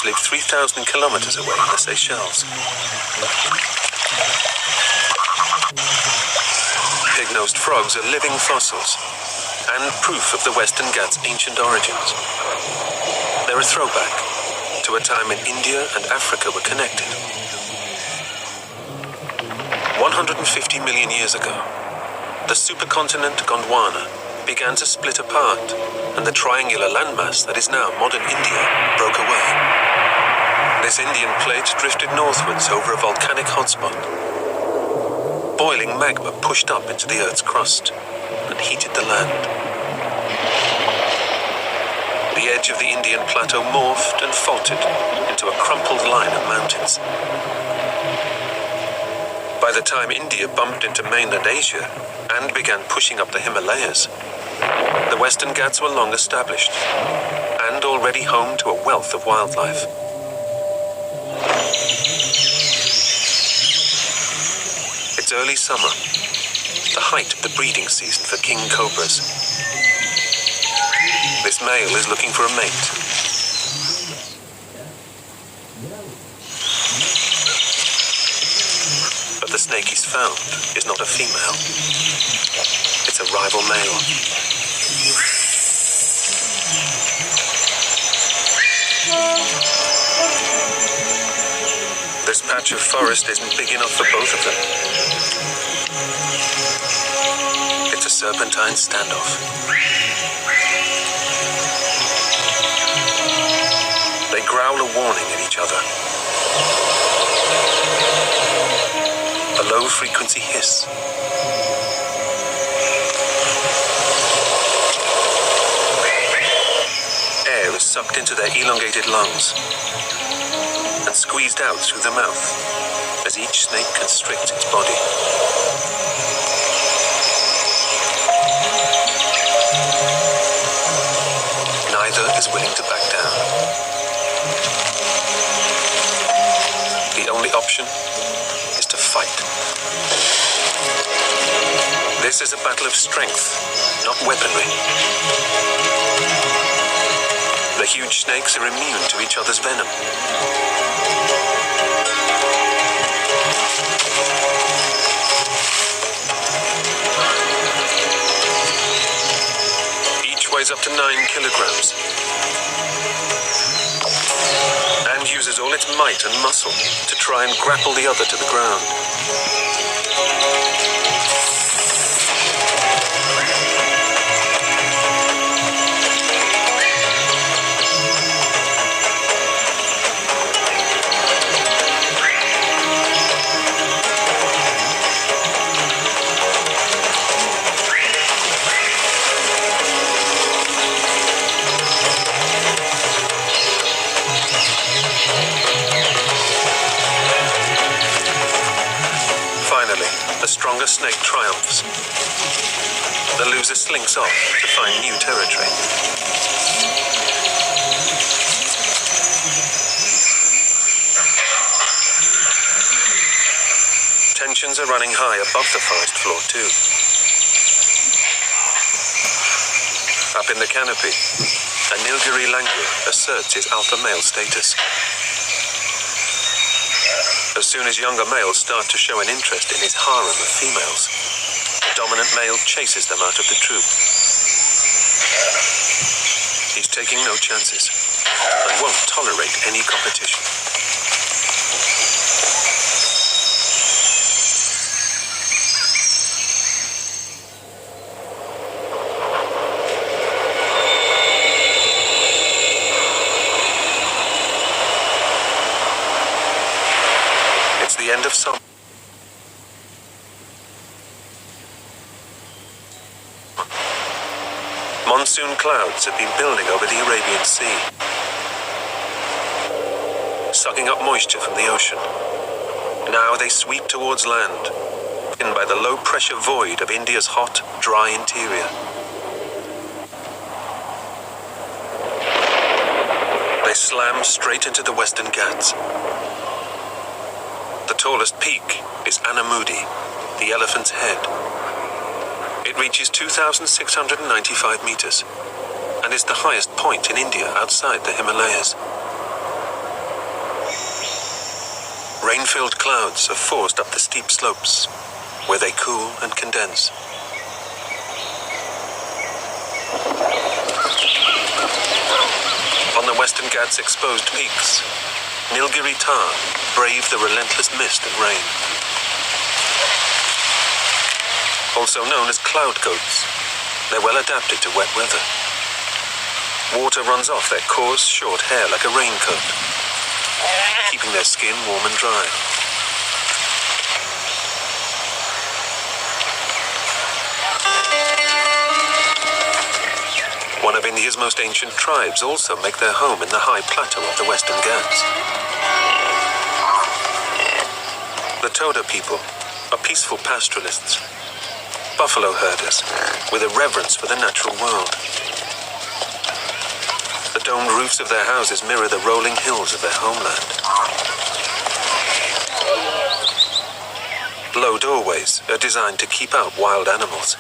live 3,000 kilometers away in the Seychelles. Pig-nosed frogs are living fossils and proof of the Western Ghats' ancient origins. They're a throwback to a time when India and Africa were connected. 150 million years ago, the supercontinent Gondwana began to split apart, and the triangular landmass that is now modern India broke away. This Indian plate drifted northwards over a volcanic hotspot. Boiling magma pushed up into the Earth's crust and heated the land. The edge of the Indian plateau morphed and faltered into a crumpled line of mountains. By the time India bumped into mainland Asia and began pushing up the Himalayas, the Western Ghats were long established and already home to a wealth of wildlife. It's early summer, the height of the breeding season for king cobras. This male is looking for a mate. But the snake he's found is not a female. It's a rival male. This patch of forest isn't big enough for both of them. It's a serpentine standoff. They growl a warning at each other. A low-frequency hiss. Air is sucked into their elongated lungs and squeezed out through the mouth as each snake constricts its body. Neither is willing to back down. The only option is to fight. This is a battle of strength, not weaponry. The huge snakes are immune to each other's venom. Each weighs up to 9 kilograms and uses all its might and muscle to try and grapple the other to the ground. The stronger snake triumphs. The loser slinks off to find new territory. Tensions are running high above the forest floor too. Up in the canopy, a Nilgiri langur asserts his alpha male status. As soon as younger males start to show an interest in his harem of females, the dominant male chases them out of the troop. He's taking no chances and won't tolerate any competition. The end of summer. Monsoon clouds have been building over the Arabian Sea, sucking up moisture from the ocean. Now they sweep towards land, in by the low-pressure void of India's hot, dry interior. They slam straight into the Western Ghats. The tallest peak is Anamudi, the elephant's head. It reaches 2,695 meters and is the highest point in India outside the Himalayas. rain-filled clouds are forced up the steep slopes, where they cool and condense. On the Western Ghats' exposed peaks, Nilgiri Tar brave the relentless mist and rain. Also known as cloud goats, they're well adapted to wet weather. Water runs off their coarse, short hair like a raincoat, keeping their skin warm and dry. One of India's most ancient tribes also make their home in the high plateau of the Western Ghats. The Toda people are peaceful pastoralists, buffalo herders with a reverence for the natural world. The domed roofs of their houses mirror the rolling hills of their homeland. Low doorways are designed to keep out wild animals.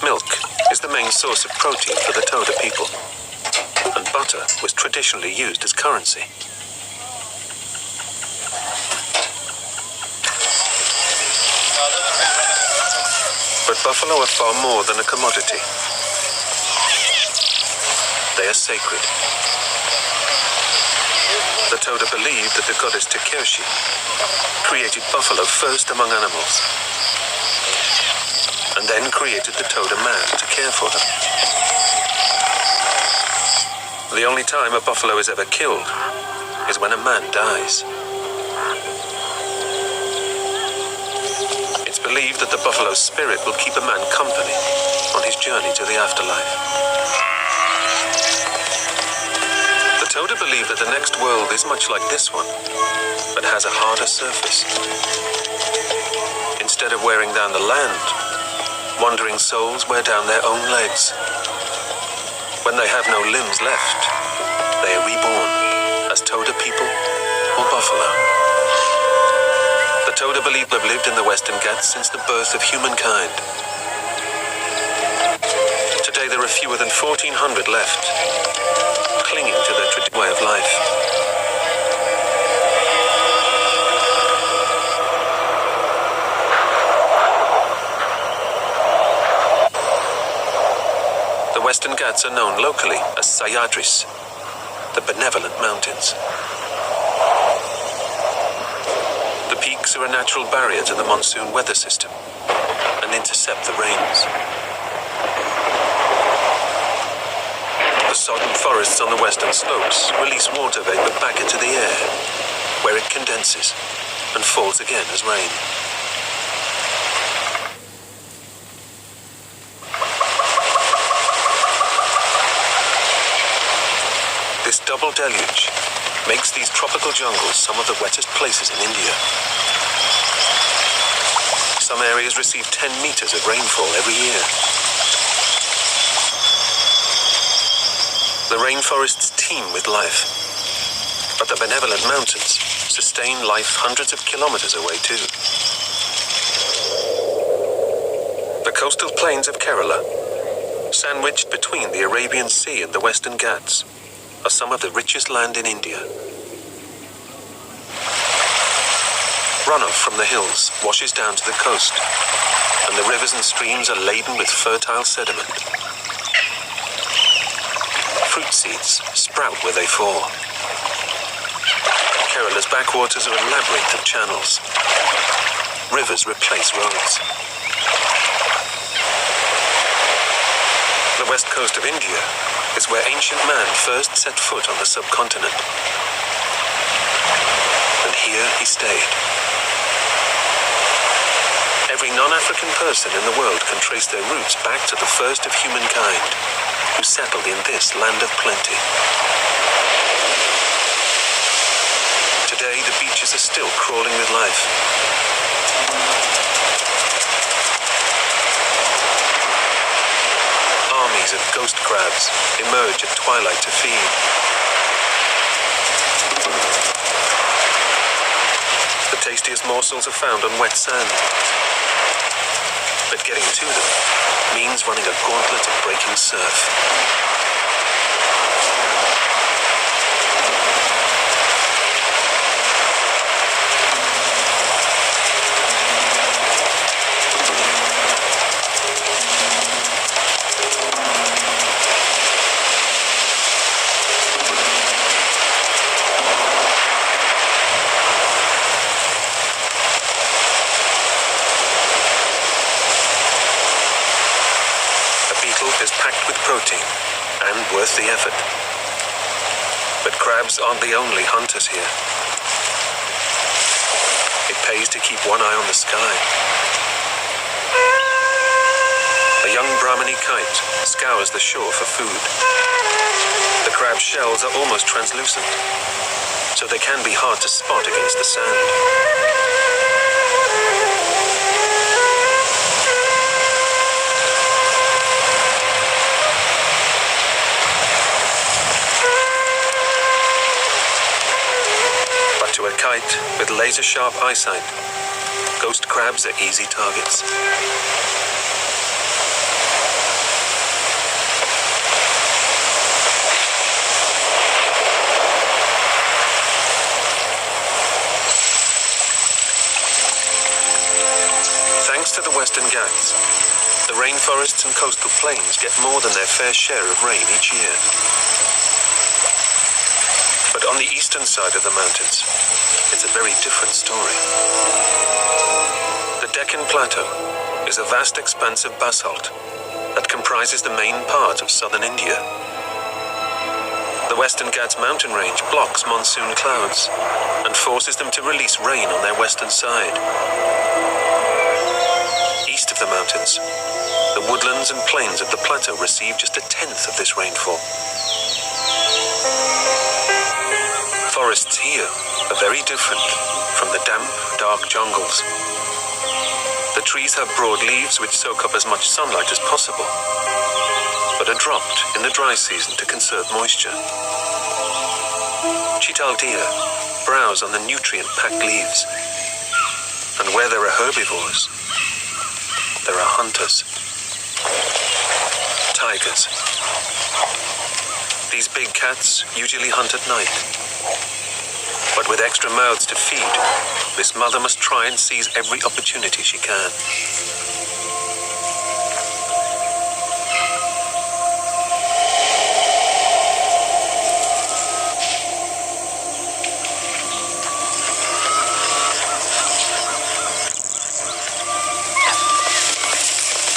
Milk is the main source of protein for the Toda people, and butter was traditionally used as currency. But buffalo are far more than a commodity. They are sacred. The Toda believed that the goddess Takershi created buffalo first among animals, and then created the Toda man to care for them. The only time a buffalo is ever killed is when a man dies. It's believed that the buffalo's spirit will keep a man company on his journey to the afterlife. The Toda believe that the next world is much like this one, but has a harder surface. Instead of wearing down the land, wandering souls wear down their own legs. When they have no limbs left, they are reborn as Toda people or buffalo. The Toda believe they've lived in the Western Ghats since the birth of humankind. Today there are fewer than 1,400 left, clinging to their traditional way of life. The Western Ghats are known locally as Sayadris, the benevolent mountains. The peaks are a natural barrier to the monsoon weather system and intercept the rains. The sodden forests on the western slopes release water vapor back into the air, where it condenses and falls again as rain. This double deluge makes these tropical jungles some of the wettest places in India. Some areas receive 10 meters of rainfall every year. The rainforests teem with life, but the benevolent mountains sustain life hundreds of kilometers away too. The coastal plains of Kerala, sandwiched between the Arabian Sea and the Western Ghats, are some of the richest land in India. Runoff from the hills washes down to the coast, and the rivers and streams are laden with fertile sediment. Fruit seeds sprout where they fall. Kerala's backwaters are a labyrinth of channels. Rivers replace roads. The west coast of India is where ancient man first set foot on the subcontinent. And here he stayed. Every non-African person in the world can trace their roots back to the first of humankind, who settled in this land of plenty. Today, the beaches are still crawling with life. Armies of ghost crabs emerge at twilight to feed. The tastiest morsels are found on wet sand. But getting to them means running a gauntlet of breaking surf. Is packed with protein and worth the effort. But crabs aren't the only hunters here. It pays to keep one eye on the sky. A young Brahmini kite scours the shore for food. The crab's shells are almost translucent, so they can be hard to spot against the sand. To a kite with laser-sharp eyesight, ghost crabs are easy targets. Thanks to the Western Ghats, the rainforests and coastal plains get more than their fair share of rain each year. But on the eastern side of the mountains, it's a very different story. The Deccan Plateau is a vast expanse of basalt that comprises the main part of southern India. The Western Ghats mountain range blocks monsoon clouds and forces them to release rain on their western side. East of the mountains, the woodlands and plains of the plateau receive just a tenth of this rainfall. Forests here are very different from the damp, dark jungles. The trees have broad leaves which soak up as much sunlight as possible, but are dropped in the dry season to conserve moisture. Chital deer browse on the nutrient-packed leaves, and where there are herbivores, there are hunters. Tigers. These big cats usually hunt at night. But with extra mouths to feed, this mother must try and seize every opportunity she can.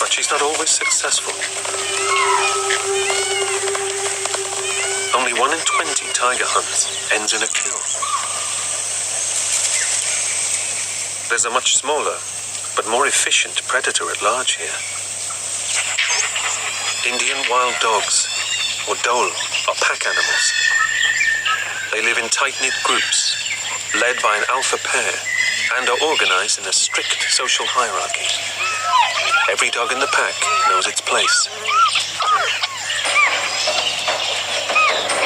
But she's not always successful. Only 1 in 20 tiger hunts ends in a kill. There's a much smaller, but more efficient predator at large here. Indian wild dogs, or dhole, are pack animals. They live in tight-knit groups, led by an alpha pair, and are organized in a strict social hierarchy. Every dog in the pack knows its place.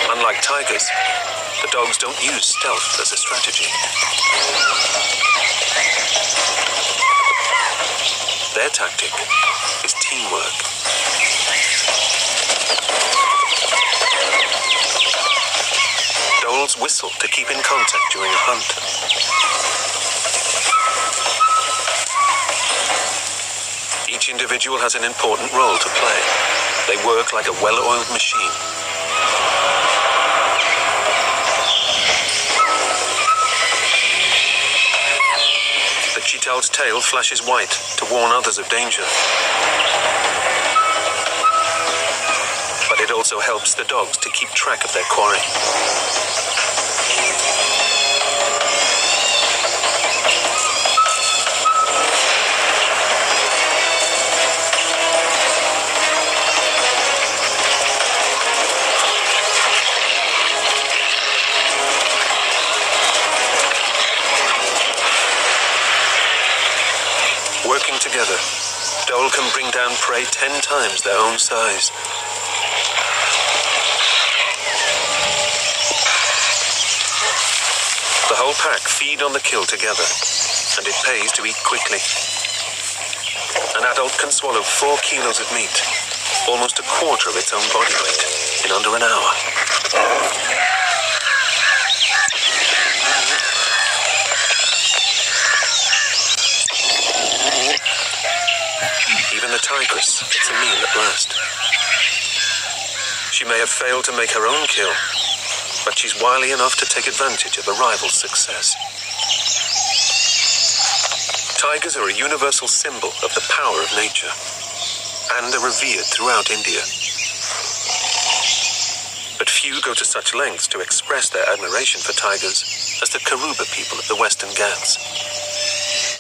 Unlike tigers, the dogs don't use stealth as a strategy. Their tactic is teamwork. Dholes whistle to keep in contact during a hunt. Each individual has an important role to play. They work like a well-oiled machine. The chital's tail flashes white to warn others of danger. But it also helps the dogs to keep track of their quarry. Working together, dhole can bring down prey 10 times their own size. The whole pack feed on the kill together, and it pays to eat quickly. An adult can swallow 4 kilos of meat, almost a quarter of its own body weight, in under an hour. Even the tigress gets a meal at last. She may have failed to make her own kill, but she's wily enough to take advantage of a rival's success. Tigers are a universal symbol of the power of nature, and are revered throughout India. But few go to such lengths to express their admiration for tigers as the Karuba people of the Western Ghats.